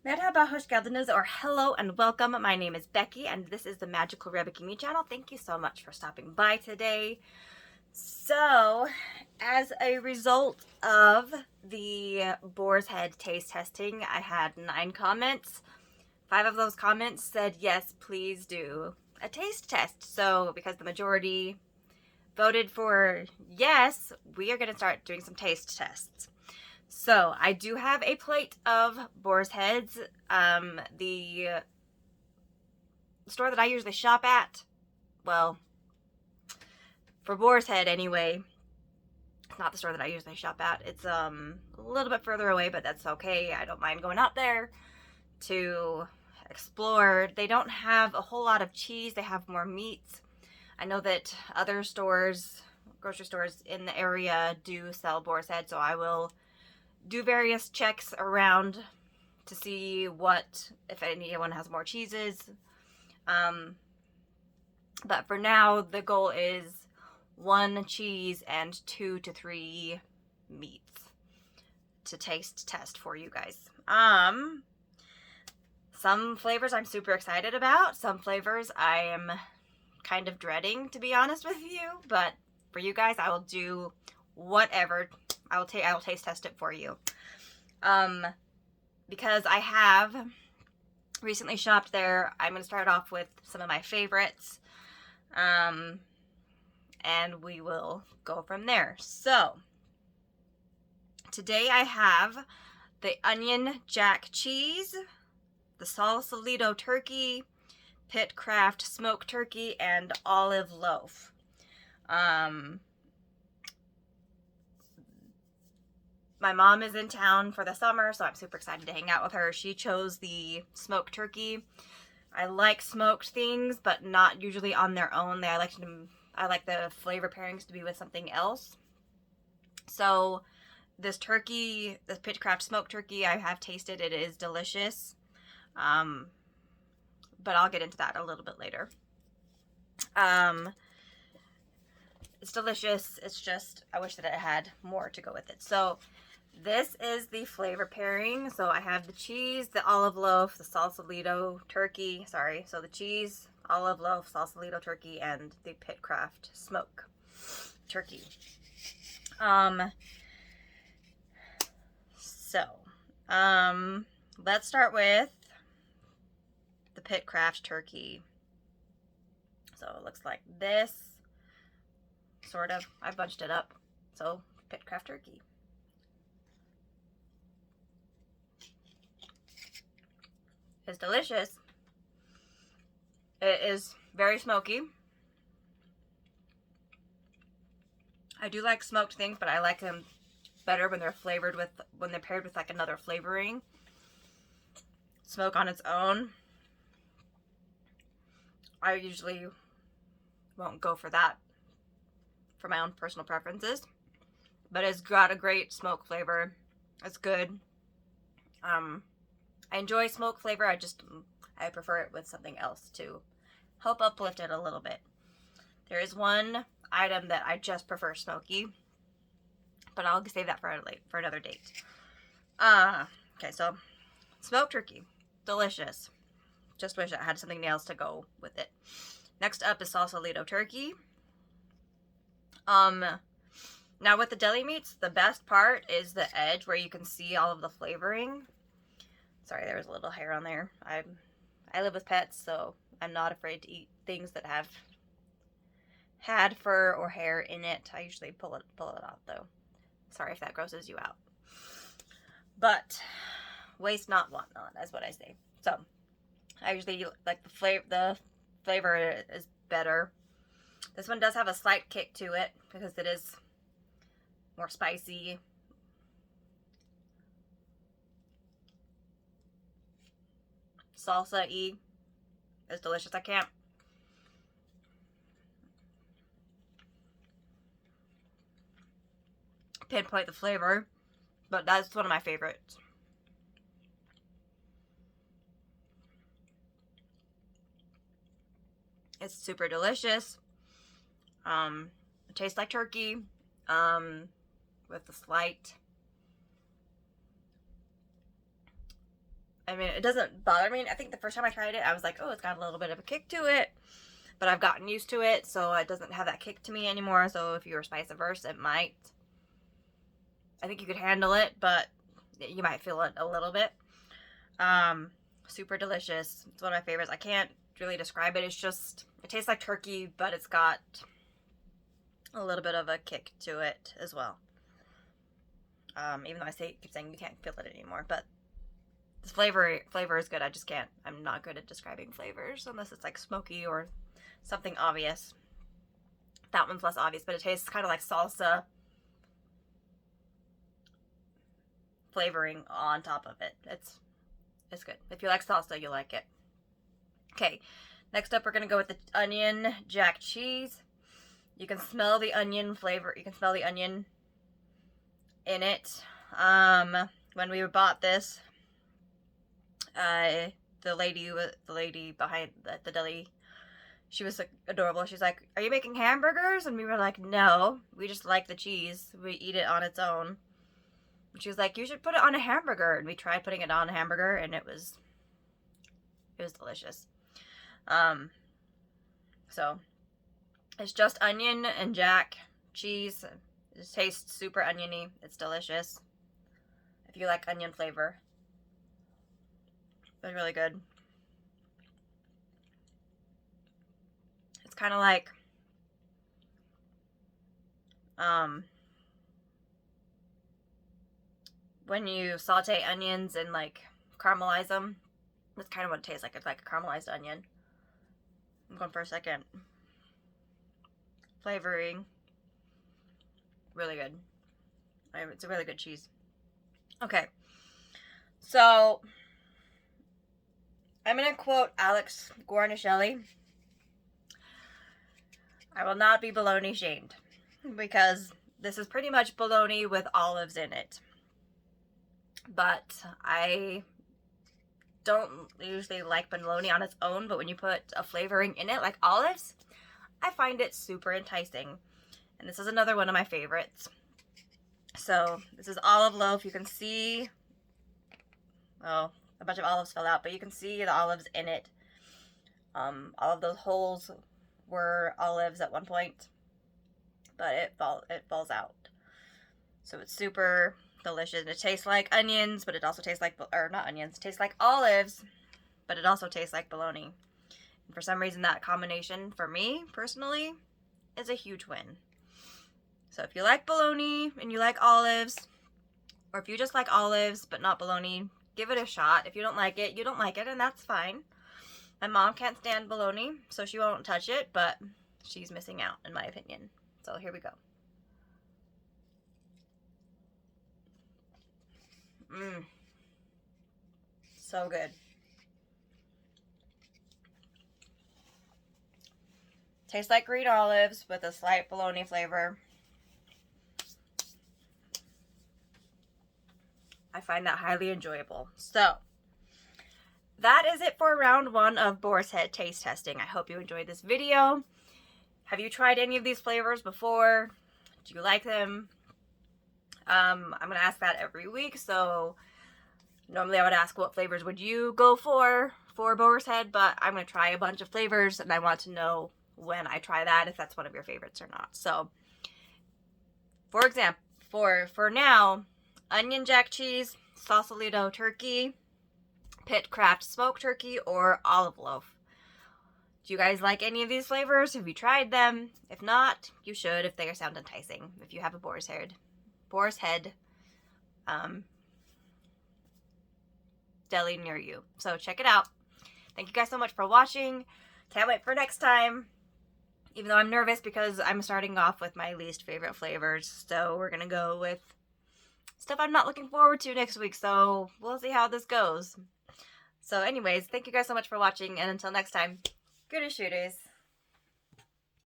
Merhaba, hoş geldiniz, or hello and welcome. My name is Becky, and this is the Magical Rebecca Me channel. Thank you so much for stopping by today. So, as a result of the Boar's Head taste testing, I had 9 comments. 5 of those comments said, yes, please do a taste test. So, because the majority voted for yes, we are going to start doing some taste tests. So I do have a plate of Boar's Heads. The store that I usually shop at, well, for Boar's Head anyway, it's not the store that I usually shop at. It's a little bit further away, but that's okay. I don't mind going out there to explore. They don't have a whole lot of cheese. They have more meats. I know that other stores, grocery stores in the area do sell Boar's Head, so I will do various checks around to see what, if anyone has more cheeses. But for now, the goal is 1 cheese and 2 to 3 meats to taste test for you guys. Some flavors I'm super excited about. Some flavors I am kind of dreading, to be honest with you. But for you guys, I will do whatever. I will taste test it for you. Because I have recently shopped there, I'm going to start off with some of my favorites. And we will go from there. So, today I have the onion jack cheese, the Sausalito turkey, pit craft smoked turkey, and olive loaf. My mom is in town for the summer, so I'm super excited to hang out with her. She chose the smoked turkey. I like smoked things, but not usually on their own. I like the flavor pairings to be with something else. So this turkey, this Pitcraft smoked turkey, I have tasted. It is delicious. But I'll get into that a little bit later. It's delicious. It's just, I wish that it had more to go with it. So this is the flavor pairing. So I have the cheese, the olive loaf, the Sausalito turkey. Sorry. So the cheese, olive loaf, Sausalito turkey, and the Pitcraft smoke turkey. Let's start with the Pitcraft turkey. So it looks like this. Sort of. I bunched it up. So, Pitcraft turkey. It's delicious. It is very smoky. I do like smoked things, but I like them better when they're paired with like another flavoring. Smoke on its own, I usually won't go for that for my own personal preferences, but it's got a great smoke flavor. It's good. I enjoy smoke flavor. I prefer it with something else to help uplift it a little bit. There is one item that I just prefer smoky, but I'll save that for another date. Okay, so smoked turkey, delicious. Just wish I had something else to go with it. Next up is Sausalito turkey. Now with the deli meats, the best part is the edge where you can see all of the flavoring. Sorry, there was a little hair on there. I live with pets, so I'm not afraid to eat things that have had fur or hair in it. I usually pull it off though. Sorry if that grosses you out. But waste not, want not, is what I say. So I usually like the flavor is better. This one does have a slight kick to it because it is more spicy. Salsa-y. It's delicious. I can't pinpoint the flavor, but that's one of my favorites. It's super delicious. It tastes like turkey, with a slight I mean, it doesn't bother me. I think the first time I tried it, I was like, oh, it's got a little bit of a kick to it. But I've gotten used to it, so it doesn't have that kick to me anymore. So if you're spice averse, it might. I think you could handle it, but you might feel it a little bit. Super delicious. It's one of my favorites. I can't really describe it. It's just, it tastes like turkey, but it's got a little bit of a kick to it as well. Even though keep saying you can't feel it anymore, but this flavor is good. I just can't. I'm not good at describing flavors unless it's like smoky or something obvious. That one's less obvious, but it tastes kind of like salsa flavoring on top of it. It's good. If you like salsa, you'll like it. Okay, next up we're gonna go with the onion jack cheese. You can smell the onion flavor. You can smell the onion in it. When we bought this, the lady behind the deli, she was adorable. She's like, "Are you making hamburgers?" And we were like, "No, we just like the cheese. We eat it on its own." And she was like, "You should put it on a hamburger." And we tried putting it on a hamburger, and it was delicious. So it's just onion and jack cheese. It tastes super oniony. It's delicious. If you like onion flavor. It's really good. It's kind of like when you saute onions and like caramelize them. That's kind of what it tastes like. It's like a caramelized onion. I'm going for a second. Flavoring. Really good. It's a really good cheese. Okay. So, I'm going to quote Alex Guarnaschelli. I will not be bologna shamed. Because this is pretty much bologna with olives in it. But I don't usually like bologna on its own, but when you put a flavoring in it, like olives, I find it super enticing. And this is another one of my favorites. So, this is olive loaf. You can see, oh, a bunch of olives fell out, but you can see the olives in it. All of those holes were olives at one point, but it falls out. So it's super delicious. And it tastes like onions, but it also tastes like, or not onions, it tastes like olives, but it also tastes like bologna. And for some reason, that combination, for me, personally, is a huge win. So if you like bologna and you like olives, or if you just like olives but not bologna, give it a shot. If you don't like it, you don't like it, and that's fine. My mom can't stand bologna, so she won't touch it, but she's missing out, in my opinion. So here we go. So good. Tastes like green olives with a slight bologna flavor. I find that highly enjoyable. So, that is it for round 1 of Boar's Head taste testing. I hope you enjoyed this video. Have you tried any of these flavors before? Do you like them? I'm going to ask that every week. So, normally I would ask what flavors would you go for Boar's Head, but I'm going to try a bunch of flavors, and I want to know when I try that, if that's one of your favorites or not. So, for example, for now, onion jack cheese, Sausalito turkey, pit craft smoked turkey, or olive loaf. Do you guys like any of these flavors? Have you tried them? If not, you should if they sound enticing. If you have a Boar's Head deli near you. So check it out. Thank you guys so much for watching. Can't wait for next time. Even though I'm nervous because I'm starting off with my least favorite flavors. So we're going to go with stuff I'm not looking forward to next week. So we'll see how this goes. So anyways, thank you guys so much for watching. And until next time, good shooters.